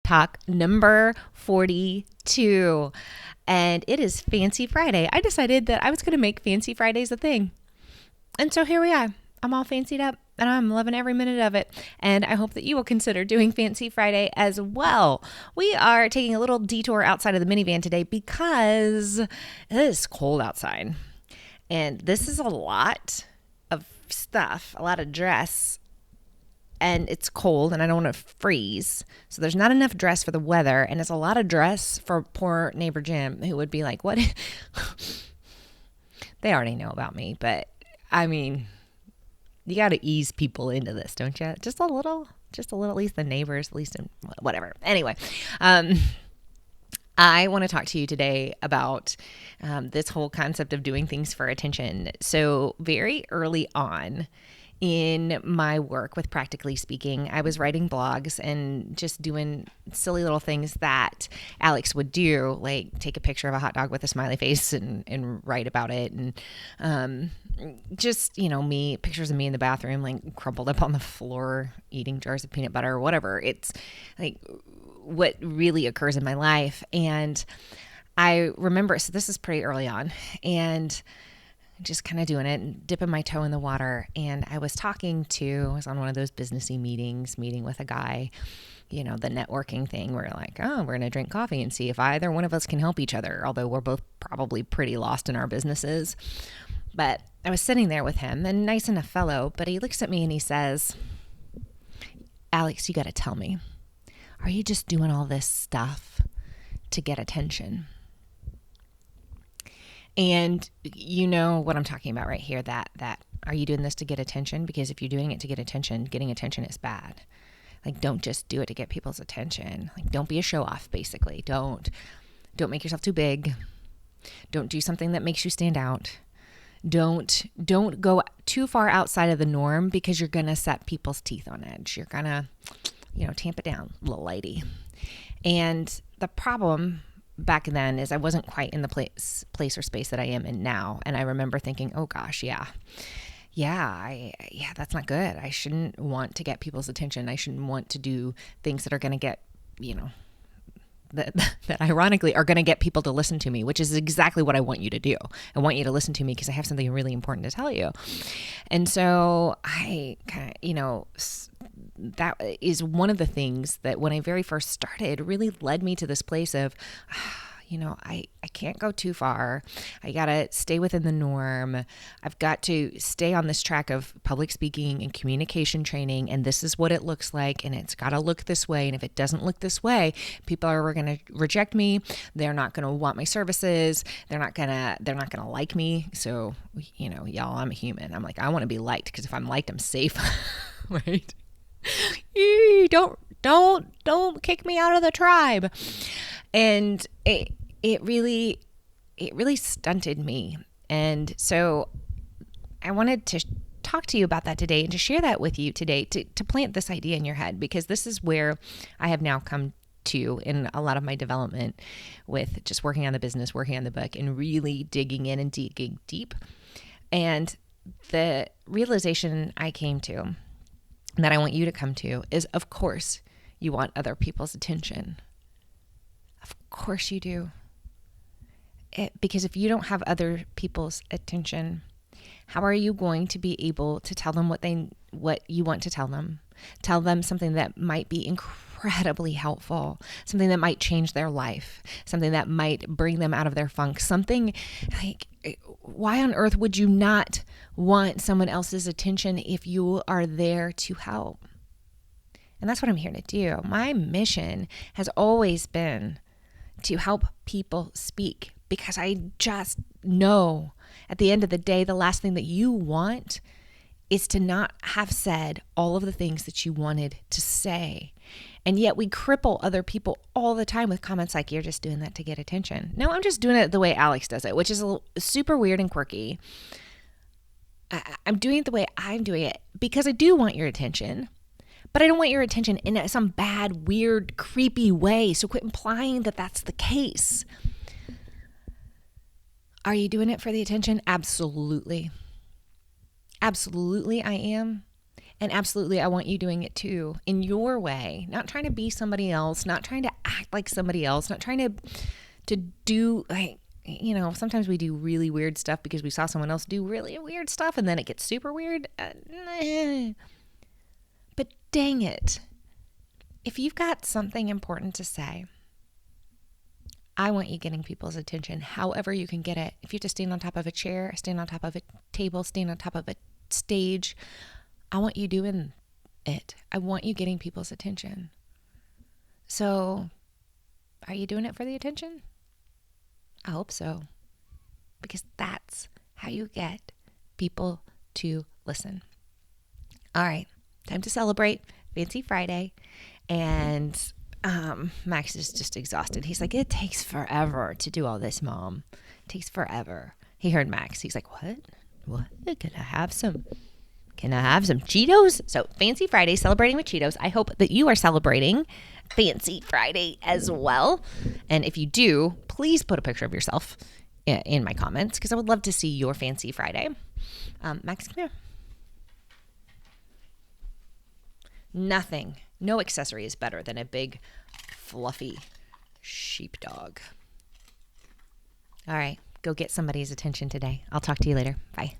Talk number 42. And it is Fancy Friday. I decided that I was going to make Fancy Fridays a thing. And so here we are. I'm all fancied up and I'm loving every minute of it. And I hope that you will consider doing Fancy Friday as well. We are taking a little detour outside of the minivan today because it is cold outside. And this is a lot of stuff, a lot of dress. And it's cold and I don't want to freeze. So there's not enough dress for the weather. And it's a lot of dress for poor neighbor Jim, who would be like, what? They already know about me. But I mean, you got to ease people into this, don't you? Just a little, at least the neighbors, at least in whatever. Anyway, I want to talk to you today about this whole concept of doing things for attention. So very early on in my work with Practically Speaking, I was writing blogs and just doing silly little things that Alex would do, like take a picture of a hot dog with a smiley face and write about it. And just, pictures of me in the bathroom, like crumpled up on the floor, eating jars of peanut butter or whatever. It's like what really occurs in my life. And I remember, so this is pretty early on, and just kind of doing it and dipping my toe in the water. And I was on one of those businessy meeting with a guy, the networking thing where like, oh, we're going to drink coffee and see if either one of us can help each other. Although we're both probably pretty lost in our businesses. But I was sitting there with him, and nice enough fellow, but he looks at me and he says, Alex, you got to tell me, are you just doing all this stuff to get attention? And you know what I'm talking about right here, that are you doing this to get attention? Because if you're doing it to get attention, getting attention is bad. Like, don't just do it to get people's attention. Like, don't be a show off, basically. Don't make yourself too big. Don't do something that makes you stand out. Don't go too far outside of the norm, because you're going to set people's teeth on edge. You're going to, tamp it down, little lady. And the problem back then is I wasn't quite in the place or space that I am in now. And I remember thinking, oh gosh, yeah, that's not good. I shouldn't want to get people's attention. I shouldn't want to do things that are going to get, that ironically are going to get people to listen to me, which is exactly what I want you to do. I want you to listen to me because I have something really important to tell you. And so I kind of, that is one of the things that when I very first started really led me to this place of, I can't go too far. I got to stay within the norm. I've got to stay on this track of public speaking and communication training. And this is what it looks like. And it's got to look this way. And if it doesn't look this way, people are going to reject me. They're not going to want my services. They're not going to like me. So, y'all, I'm a human. I'm like, I want to be liked, because if I'm liked, I'm safe. Right? Don't kick me out of the tribe. And it really stunted me. And so I wanted to talk to you about that today and to share that with you today, to plant this idea in your head, because this is where I have now come to in a lot of my development with just working on the business, working on the book, and really digging in and digging deep. And the realization I came to, that I want you to come to, is, of course, you want other people's attention. Of course you do. Because if you don't have other people's attention, how are you going to be able to tell them what you want to tell them? Tell them something that might be incredibly helpful, something that might change their life, something that might bring them out of their funk, something like, why on earth would you not want someone else's attention if you are there to help? And that's what I'm here to do. My mission has always been to help people speak, because I just know at the end of the day, the last thing that you want is to not have said all of the things that you wanted to say. And yet we cripple other people all the time with comments like, you're just doing that to get attention. No, I'm just doing it the way Alex does it, which is super weird and quirky. I'm doing it the way I'm doing it because I do want your attention. But I don't want your attention in some bad, weird, creepy way. So quit implying that that's the case. Are you doing it for the attention? Absolutely. Absolutely, I am. And absolutely, I want you doing it too, in your way, not trying to be somebody else, not trying to act like somebody else, not trying to do like, sometimes we do really weird stuff because we saw someone else do really weird stuff and then it gets super weird. But dang it, if you've got something important to say, I want you getting people's attention however you can get it. If you have to stand on top of a chair, stand on top of a table, stand on top of a stage, I want you doing it. I want you getting people's attention. So, are you doing it for the attention? I hope so. Because that's how you get people to listen. All right, time to celebrate. Fancy Friday. And Max is just exhausted. He's like, it takes forever to do all this, Mom. It takes forever. He heard Max. He's like, what? Can I have some Cheetos? So Fancy Friday, celebrating with Cheetos. I hope that you are celebrating Fancy Friday as well. And if you do, please put a picture of yourself in my comments because I would love to see your Fancy Friday. Max, come here. No accessory is better than a big, fluffy sheepdog. All right, go get somebody's attention today. I'll talk to you later. Bye.